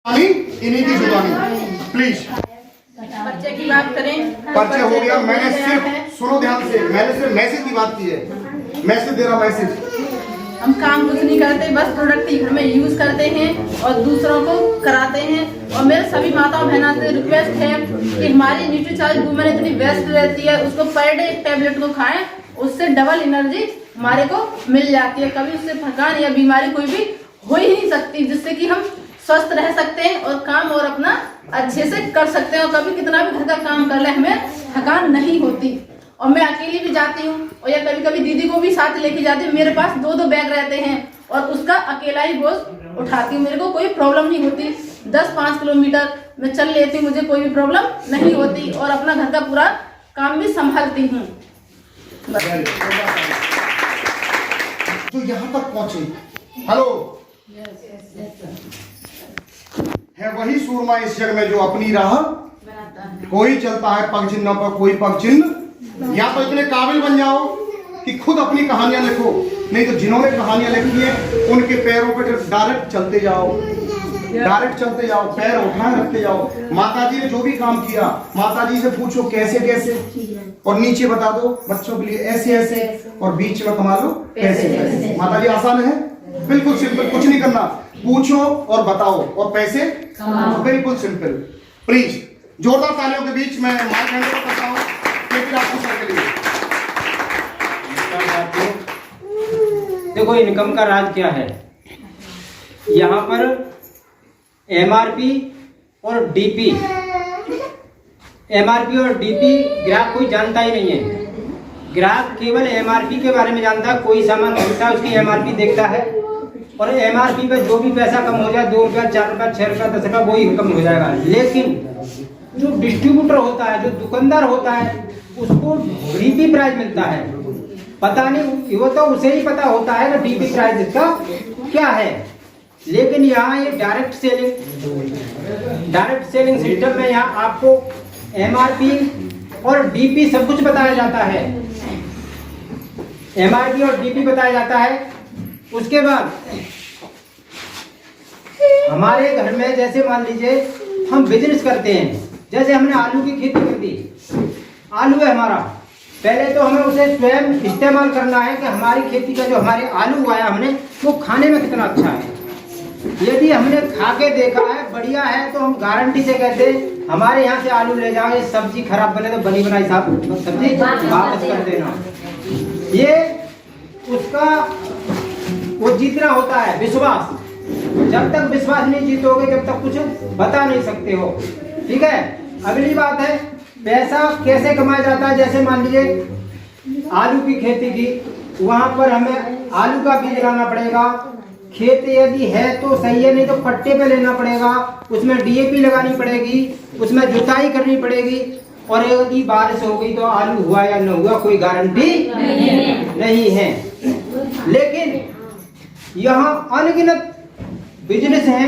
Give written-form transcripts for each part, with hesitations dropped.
इन्हीं की जुबानी प्लीज। पर्चे की बात करें, पर्चे हो गया। मैंने सिर्फ सुनो ध्यान से, मैंने सिर्फ मैसेज की बात की है। मैसेज दे रहा, मैसेज। हम काम कुछ नहीं करते, बस प्रोडक्ट घर में यूज करते हैं और दूसरों को कराते हैं। और मेरे सभी माताओं बहनों से रिक्वेस्ट है कि हमारी न्यूट्रीचार्ज वुमेन इतनी बेस्ट रहती है, उसको पर डे एक टैबलेट को खाएं, उससे डबल एनर्जी हमारे को मिल जाती है। कभी उससे थकान या बीमारी कोई भी हो ही नहीं सकती, जिससे कि हम स्वस्थ रह सकते हैं और काम और अपना अच्छे से कर सकते हैं। और कभी कितना भी घर का काम कर ले हमें थकान नहीं होती। और मैं अकेली भी जाती हूँ और या कभी कभी दीदी को भी साथ लेके जाती हूँ। मेरे पास 2-2 बैग रहते हैं और उसका अकेला ही बोझ उठाती हूँ। मेरे को कोई प्रॉब्लम नहीं होती। 10-5 किलोमीटर मैं चल लेती हूँ, मुझे कोई भी प्रॉब्लम नहीं होती और अपना घर का पूरा काम भी संभालती हूँ। जो यहाँ तक पहुंचे, हेलो, है वही सूरमा इस जग में जो अपनी राह कोई चलता है पग चिन्हों पर, कोई पग चिन्ह। या तो इतने काबिल बन जाओ कि खुद अपनी कहानियां लिखो, नहीं तो जिन्होंने कहानियां लिखी है उनके पैरों पे डायरेक्ट चलते जाओ, डायरेक्ट चलते जाओ, पैर उठाए रखते जाओ। माता जी ने जो भी काम किया, माता जी से पूछो कैसे कैसे, और नीचे बता दो बच्चों के लिए ऐसे ऐसे, और बीच में कमा लो पैसे कैसे। माता जी आसान है, बिल्कुल सिंपल, कुछ नहीं करना, पूछो और बताओ और पैसे बिल्कुल सिंपल। प्लीज जोरदार तालियों के बीच में माइक हैंड ओवर करता हूं सर के लिए। देखो इनकम का राज क्या है, यहाँ पर एमआरपी और डीपी, एमआरपी और डीपी ग्राहक कोई जानता ही नहीं है। ग्राहक केवल एमआरपी के बारे में जानता है, कोई सामान खरीदता है उसकी एमआरपी देखता है और एमआरपी पे जो भी पैसा कम हो जाए, 2 रुपया, 4 रुपया, 6 रुपया, 10 रुपया, वही कम हो जाएगा। लेकिन जो डिस्ट्रीब्यूटर होता है, जो दुकानदार होता है, उसको डीपी प्राइस मिलता है। पता नहीं, वो तो उसे ही पता होता है कि डीपी प्राइस इसका क्या है। लेकिन यहाँ ये डायरेक्ट सेलिंग सिस्टम में यहाँ आपको एमआरपी और डीपी सब कुछ बताया जाता है। एमआरपी और डीपी बताया जाता है। उसके बाद हमारे घर में जैसे मान लीजिए हम बिजनेस करते हैं, जैसे हमने आलू की खेती कर दी, आलू है हमारा, पहले तो हमें उसे स्वयं इस्तेमाल करना है कि हमारी खेती का जो हमारे आलू उगाया हमने वो खाने में कितना अच्छा है। यदि हमने खा के देखा है बढ़िया है तो हम गारंटी से कहते हैं हमारे यहाँ से आलू ले जाओ, ये सब्जी खराब बने तो बनी बनाई साहब सब्जी वापस कर देना। ये उसका वो जीतना होता है विश्वास। जब तक विश्वास नहीं जीतोगे जब तक कुछ बता नहीं सकते हो। ठीक है, अगली बात है पैसा कैसे कमाया जाता है। जैसे मान लीजिए आलू की खेती की, वहां पर हमें आलू का बीज लाना पड़ेगा। खेत यदि है तो सही है, नहीं तो पट्टे पे लेना पड़ेगा, उसमें डीएपी लगानी पड़ेगी, उसमें जुताई करनी पड़ेगी। और यदि बारिश हो गई तो आलू हुआ या न हुआ कोई गारंटी नहीं है। लेकिन यहाँ अनगिनत बिजनेस है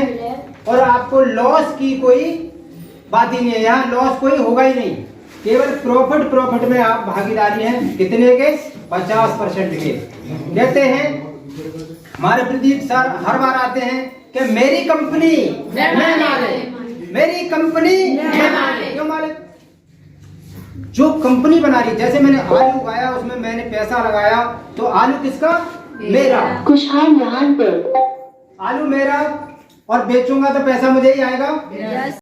और आपको लॉस की कोई बात ही नहीं है। यहाँ लॉस कोई होगा ही नहीं, केवल प्रॉफिट में आप भागीदारी हैं। कितने के? 50% के। कहते हैं हमारे प्रदीप सर हर बार आते हैं कि मेरी कंपनी मैं मालिक, मेरी कंपनी मैं मालिक। क्यों मालिक? जो कंपनी बना रही, जैसे मैंने आलू उगाया उसमें मैंने पैसा लगाया, तो आलू किसका? मेरा। खुशहाल यहाँ पर आलू मेरा और बेचूंगा तो पैसा मुझे ही आएगा।